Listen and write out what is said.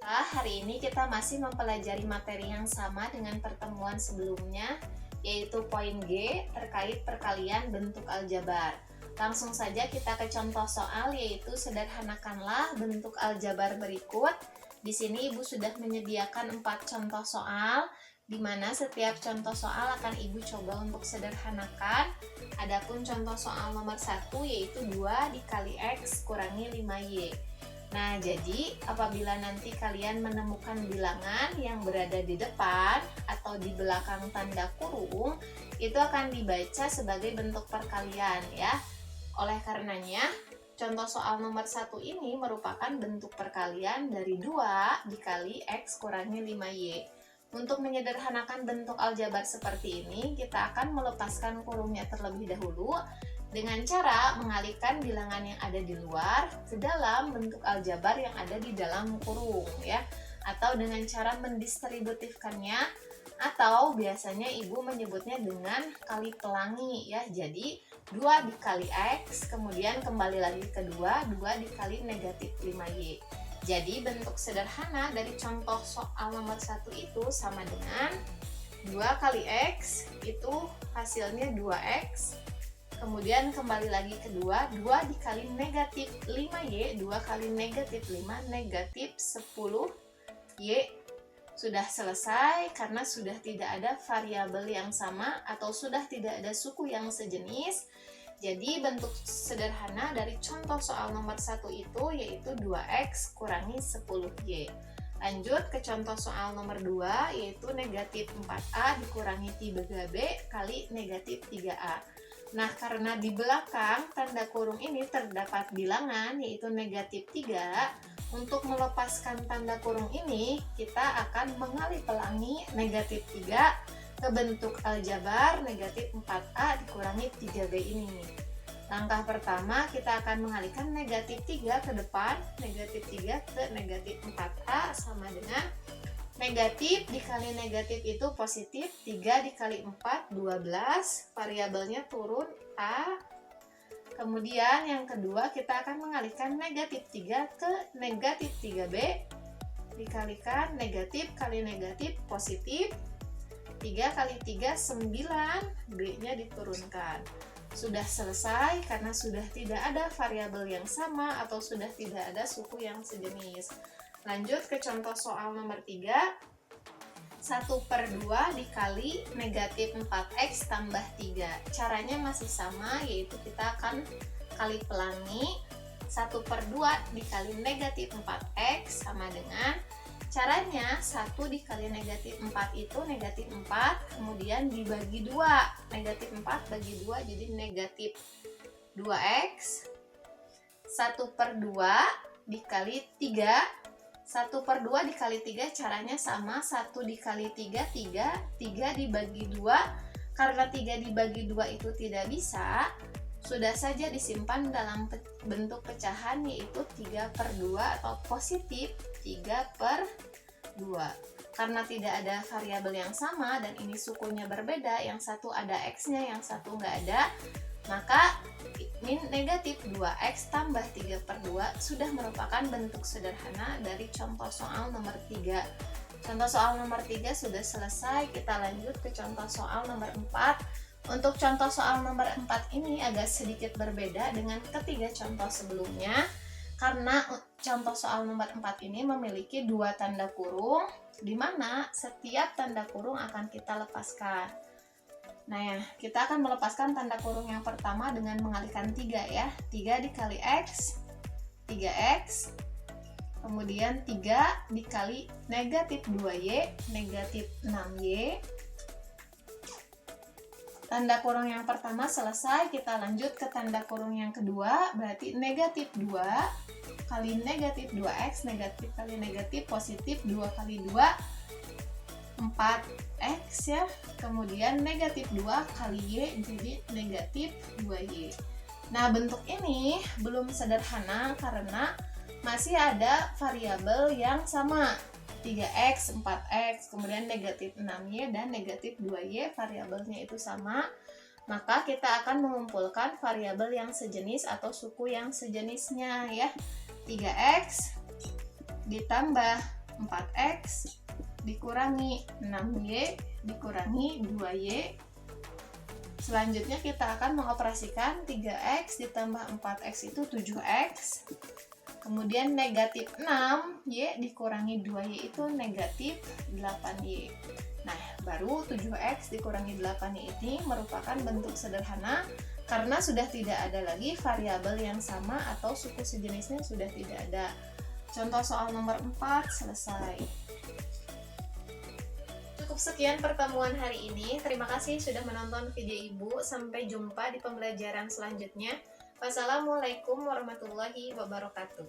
Hari ini kita masih mempelajari materi yang sama dengan pertemuan sebelumnya, yaitu poin G terkait perkalian bentuk aljabar. Langsung saja kita ke contoh soal, yaitu sederhanakanlah bentuk aljabar berikut. Di sini Ibu sudah menyediakan 4 contoh soal, di mana setiap contoh soal akan Ibu coba untuk sederhanakan. Adapun contoh soal nomor 1 yaitu 2 dikali X kurangi 5Y. Nah, jadi apabila nanti kalian menemukan bilangan yang berada di depan atau di belakang tanda kurung, itu akan dibaca sebagai bentuk perkalian ya. Oleh karenanya, contoh soal nomor 1 ini merupakan bentuk perkalian dari 2 dikali X kurangi 5Y. Untuk menyederhanakan bentuk aljabar seperti ini, kita akan melepaskan kurungnya terlebih dahulu dengan cara mengalihkan bilangan yang ada di luar ke dalam bentuk aljabar yang ada di dalam kurung ya, atau dengan cara mendistributifkannya, atau biasanya Ibu menyebutnya dengan kali pelangi ya. Jadi 2 dikali X, kemudian kembali lagi ke 2 dikali negatif 5Y. Jadi bentuk sederhana dari contoh soal nomor 1 itu sama dengan 2 kali X, itu hasilnya 2X. Kemudian kembali lagi ke 2 dikali negatif 5Y, 2 kali negatif 5, negatif 10Y. Sudah selesai karena sudah tidak ada variabel yang sama atau sudah tidak ada suku yang sejenis. Jadi bentuk sederhana dari contoh soal nomor 1 itu yaitu 2X kurangi 10Y. Lanjut ke contoh soal nomor 2 yaitu negatif 4A dikurangi 3B kali negatif 3A. Nah, karena di belakang tanda kurung ini terdapat bilangan yaitu negatif 3, untuk melepaskan tanda kurung ini kita akan mengalih pelangi negatif 3 ke bentuk aljabar negatif 4A dikurangi 3B ini. Langkah pertama kita akan mengalihkan negatif 3 ke depan, negatif 3 ke negatif 4A sama dengan negatif dikali negatif itu positif, 3 dikali 4, 12, variabelnya turun A. Kemudian yang kedua kita akan mengalihkan negatif 3 ke negatif 3B, dikalikan negatif kali negatif positif, 3 kali 3, 9, B-nya diturunkan. Sudah selesai karena sudah tidak ada variabel yang sama atau sudah tidak ada suku yang sejenis. Lanjut ke contoh soal nomor 3, 1/2 dikali negatif 4X tambah 3. Caranya masih sama, yaitu kita akan kali pelangi. 1/2 dikali negatif 4X sama dengan, caranya 1 dikali negatif 4 itu negatif 4, kemudian dibagi 2. Negatif 4 bagi 2 jadi negatif 2X. 1/2 dikali 3, 1/2 dikali 3 caranya sama, 1 dikali 3, 3 dibagi 2. Karena 3 dibagi 2 itu tidak bisa, sudah saja disimpan dalam bentuk pecahan yaitu 3/2 atau positif 3/2. Karena tidak ada variabel yang sama dan ini sukunya berbeda, yang satu ada X-nya, yang satu nggak ada, maka ini negatif 2X tambah 3/2 sudah merupakan bentuk sederhana dari contoh soal nomor 3. Contoh soal nomor 3 sudah selesai, kita lanjut ke contoh soal nomor 4. Untuk contoh soal nomor 4 ini agak sedikit berbeda dengan ketiga contoh sebelumnya, karena contoh soal nomor 4 ini memiliki 2 tanda kurung, di mana setiap tanda kurung akan kita lepaskan. Nah ya, kita akan melepaskan tanda kurung yang pertama dengan mengalihkan 3 ya. 3 dikali X, 3X. Kemudian 3 dikali negatif 2Y, negatif 6Y. Tanda kurung yang pertama selesai, kita lanjut ke tanda kurung yang kedua, berarti negatif 2 kali negatif 2X, negatif kali negatif positif 2 kali 2, 4X ya, kemudian negatif 2 kali Y jadi negatif 2Y. Nah, bentuk ini belum sederhana karena masih ada variabel yang sama, 3X, 4X, kemudian negatif 6Y dan negatif 2Y, variabelnya itu sama. Maka kita akan mengumpulkan variabel yang sejenis atau suku yang sejenisnya ya. 3X ditambah 4x dikurangi 6y dikurangi 2y. Selanjutnya kita akan mengoperasikan 3x ditambah 4x itu 7x. Kemudian negatif 6y dikurangi 2y itu negatif 8y. Nah, baru 7x dikurangi 8y ini merupakan bentuk sederhana karena sudah tidak ada lagi variabel yang sama atau suku sejenisnya sudah tidak ada. Contoh soal nomor 4 selesai. Cukup sekian pertemuan hari ini. Terima kasih sudah menonton video Ibu. Sampai jumpa di pembelajaran selanjutnya. Wassalamualaikum warahmatullahi wabarakatuh.